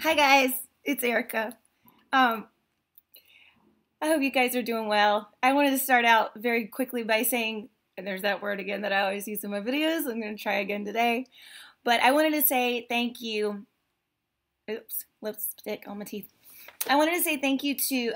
Hi guys, it's Erica. Um, I hope you guys are doing well. I wanted to start out very quickly by saying, and there's that word again that I always use in my videos. I'm going to try again today. But I wanted to say thank you. Oops, lipstick on my teeth. I wanted to say thank you to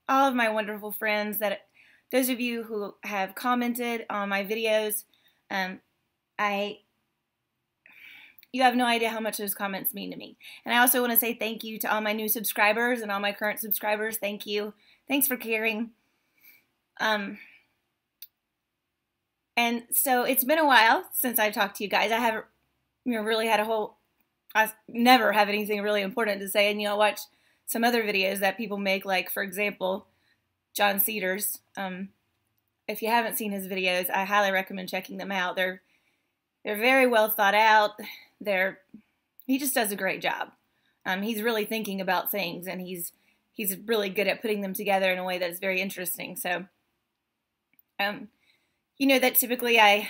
all of my wonderful friends, those of you who have commented on my videos. Um, I You have no idea how much those comments mean to me. And I also want to say thank you to all my new subscribers and all my current subscribers. Thank you. Thanks for caring. And so it's been a while since I've talked to you guys. I haven't really had I never have anything really important to say. And I watch some other videos that people make, like, for example, John Cedars. If you haven't seen his videos, I highly recommend checking them out. They're very well thought out. He just does a great job. He's really thinking about things, and he's really good at putting them together in a way that's very interesting. So, that typically I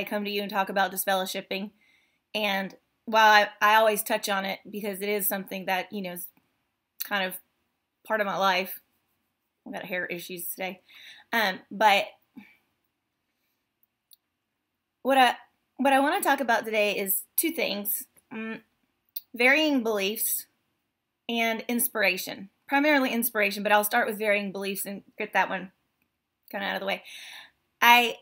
come to you and talk about disfellowshipping, and while I always touch on it because it is something that is kind of part of my life. I've got hair issues today, but what I want to talk about today is two things: varying beliefs and inspiration. Primarily inspiration, but I'll start with varying beliefs and get that one kind of out of the way. I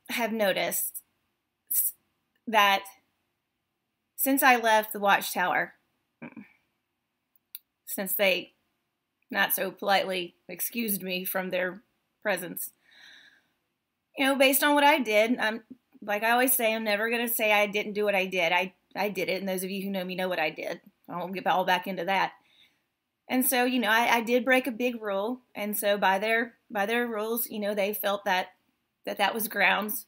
have noticed that since I left the Watchtower, since they not so politely excused me from their presence, based on what I did, like I always say, I'm never going to say I didn't do what I did. I did it, and those of you who know me know what I did. I won't get all back into that. And so, I did break a big rule, and so by their rules, they felt that was grounds,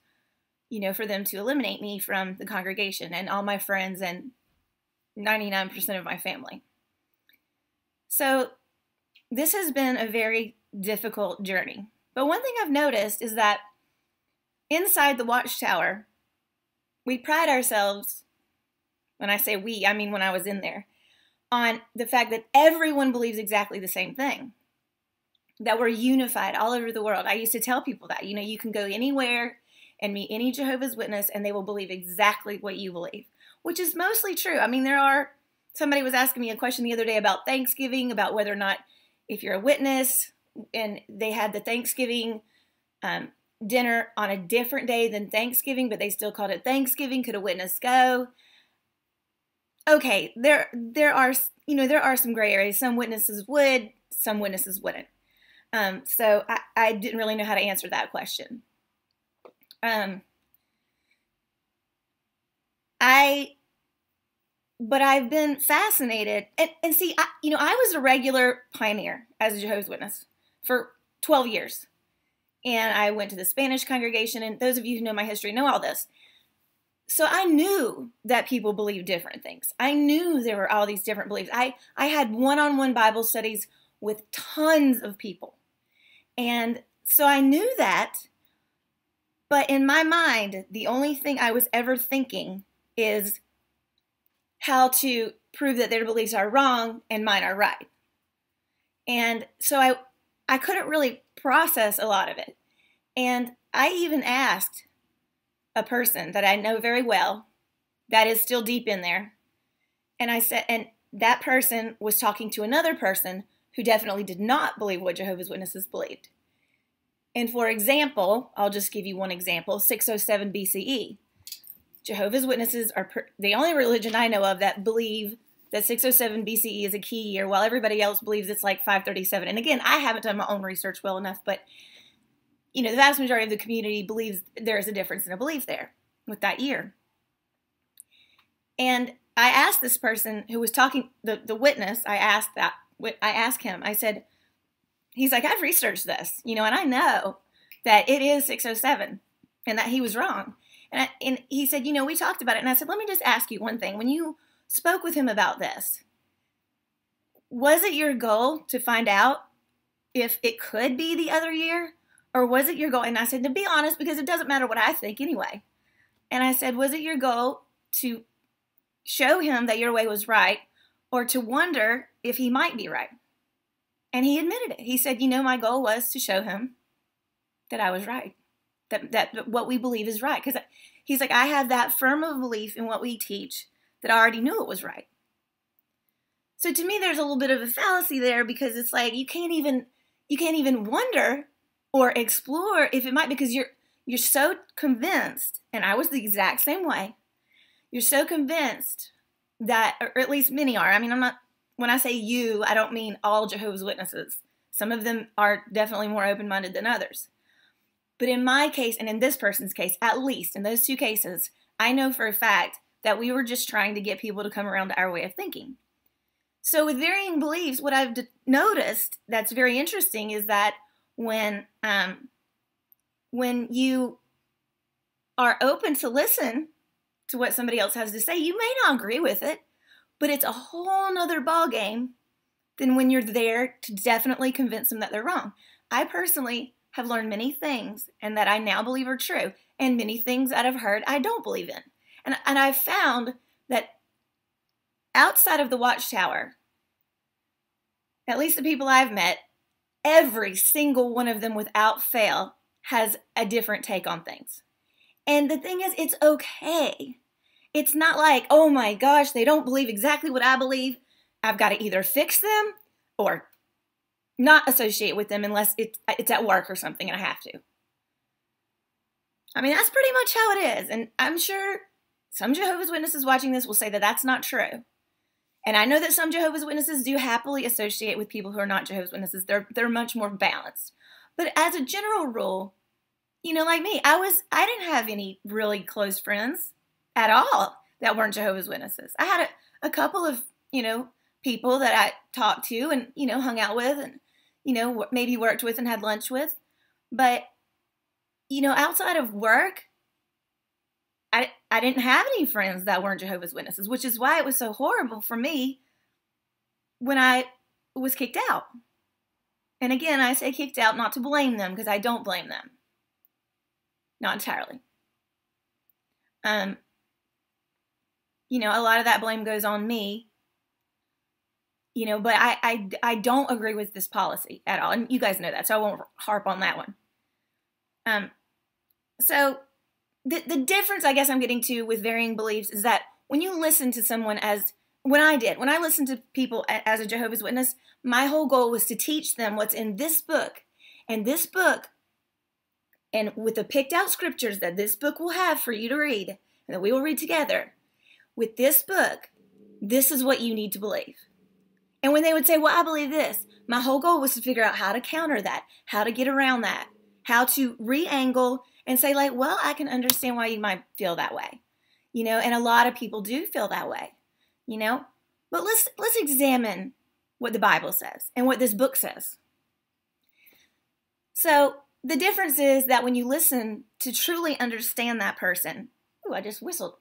for them to eliminate me from the congregation and all my friends and 99% of my family. So this has been a very difficult journey. But one thing I've noticed is that inside the Watchtower, we pride ourselves, when I say we, I mean when I was in there, on the fact that everyone believes exactly the same thing, that we're unified all over the world. I used to tell people that, you can go anywhere and meet any Jehovah's Witness and they will believe exactly what you believe, which is mostly true. I mean, somebody was asking me a question the other day about Thanksgiving, about whether or not, if you're a witness, and they had the Thanksgiving dinner on a different day than Thanksgiving, but they still called it Thanksgiving. Could a witness go? Okay, there are some gray areas. Some witnesses would, some witnesses wouldn't. So I didn't really know how to answer that question. But I've been fascinated, and see, I was a regular pioneer as a Jehovah's Witness for 12 years. And I went to the Spanish congregation, and those of you who know my history know all this. So I knew that people believed different things. I knew there were all these different beliefs. I had one-on-one Bible studies with tons of people. And so I knew that, but in my mind, the only thing I was ever thinking is how to prove that their beliefs are wrong and mine are right. And so I couldn't really process a lot of it. And I even asked a person that I know very well that is still deep in there. And I said, and that person was talking to another person who definitely did not believe what Jehovah's Witnesses believed. And for example, I'll just give you one example, 607 BCE. Jehovah's Witnesses are the only religion I know of that believe that 607 BCE is a key year, while everybody else believes it's like 537. And again, I haven't done my own research well enough, but the vast majority of the community believes there is a difference in a belief there with that year. And I asked this person who was talking, the witness, I asked him, I said, he's like, I've researched this, and I know that it is 607 and that he was wrong. And he said, we talked about it. And I said, let me just ask you one thing. When you spoke with him about this, was it your goal to find out if it could be the other year? Or was it your goal? And I said, to be honest, because it doesn't matter what I think anyway. And I said, was it your goal to show him that your way was right, or to wonder if he might be right. And he admitted it. He said, my goal was to show him that I was right, that what we believe is right. Because he's like, I have that firm of belief in what we teach that I already knew it was right. So to me, there's a little bit of a fallacy there, because it's like you can't even wonder or explore if it might, because you're so convinced, and I was the exact same way. You're so convinced that, or at least many are. I mean, when I say you, I don't mean all Jehovah's Witnesses. Some of them are definitely more open-minded than others. But in my case, and in this person's case, at least in those two cases, I know for a fact that we were just trying to get people to come around to our way of thinking. So with varying beliefs, what I've noticed that's very interesting is that when you are open to listen to what somebody else has to say, you may not agree with it, but it's a whole nother ballgame than when you're there to definitely convince them that they're wrong. I personally have learned many things and that I now believe are true, and many things that I've heard I don't believe in. And I've found that outside of the Watchtower, at least the people I've met, every single one of them without fail has a different take on things. And the thing is, it's okay. It's not like, oh my gosh, they don't believe exactly what I believe. I've got to either fix them or not associate with them unless it's at work or something and I have to. I mean, that's pretty much how it is. And I'm sure some Jehovah's Witnesses watching this will say that that's not true. And I know that some Jehovah's Witnesses do happily associate with people who are not Jehovah's Witnesses. They're much more balanced. But as a general rule, like me, I didn't have any really close friends at all that weren't Jehovah's Witnesses. I had a couple of, people that I talked to and, hung out with and, maybe worked with and had lunch with. But, outside of work, I didn't have any friends that weren't Jehovah's Witnesses, which is why it was so horrible for me when I was kicked out. And again, I say kicked out not to blame them, because I don't blame them. Not entirely. A lot of that blame goes on me, but I don't agree with this policy at all. And you guys know that, so I won't harp on that one. So the difference I guess I'm getting to with varying beliefs is that when you listen to someone when I listened to people as a Jehovah's Witness, my whole goal was to teach them what's in this book. And this book, and with the picked out scriptures that this book will have for you to read, and that we will read together, with this book, this is what you need to believe. And when they would say, well, I believe this, my whole goal was to figure out how to counter that, how to get around that, how to re-angle and say, like, well, I can understand why you might feel that way. And a lot of people do feel that way, But let's examine what the Bible says and what this book says. So the difference is that when you listen to truly understand that person, ooh, I just whistled.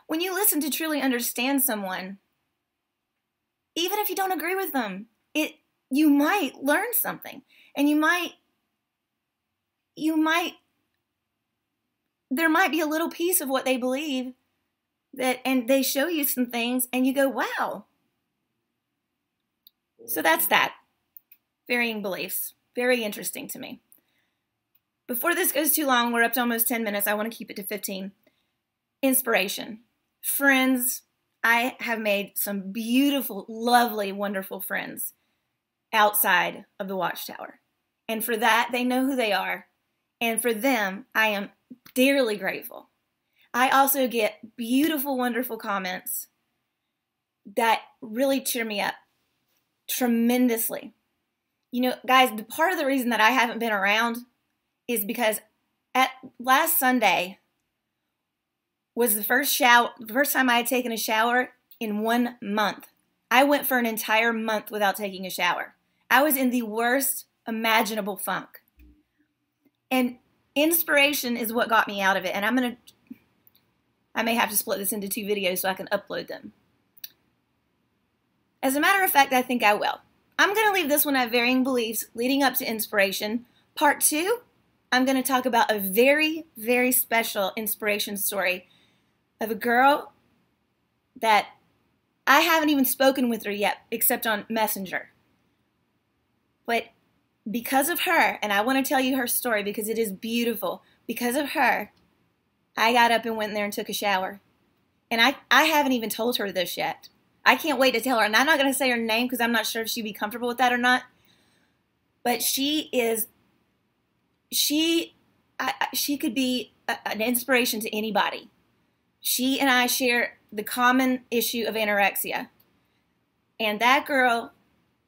When you listen to truly understand someone, even if you don't agree with them, you might learn something, and there might be a little piece of what they believe and they show you some things and you go, wow. So that's that. Varying beliefs. Very interesting to me. Before this goes too long, we're up to almost 10 minutes. I want to keep it to 15. Inspiration. Friends. I have made some beautiful, lovely, wonderful friends outside of the Watchtower. And for that, they know who they are. And for them, I am dearly grateful. I also get beautiful, wonderful comments that really cheer me up tremendously. Guys, part of the reason that I haven't been around is because last Sunday was the first time I had taken a shower in 1 month. I went for an entire month without taking a shower. I was in the worst imaginable funk. And inspiration is what got me out of it. And I may have to split this into 2 videos so I can upload them. As a matter of fact, I think I will. I'm going to leave this one at varying beliefs leading up to inspiration. Part 2, I'm going to talk about a very, very special inspiration story of a girl that I haven't even spoken with her yet, except on Messenger. But because of her, and I want to tell you her story because it is beautiful, because of her, I got up and went in there and took a shower. And I haven't even told her this yet. I can't wait to tell her. And I'm not going to say her name because I'm not sure if she'd be comfortable with that or not. But she could be an inspiration to anybody. She and I share the common issue of anorexia. And that girl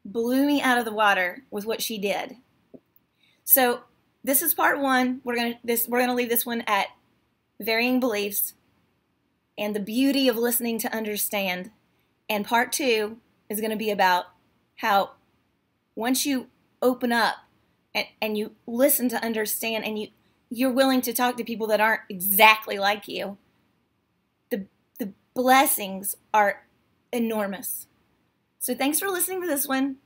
blew me out of the water with what she did. So this is part one. We're gonna leave this one at varying beliefs and the beauty of listening to understand. And part two is going to be about how once you open up and you listen to understand and you're willing to talk to people that aren't exactly like you, the blessings are enormous. So thanks for listening to this one.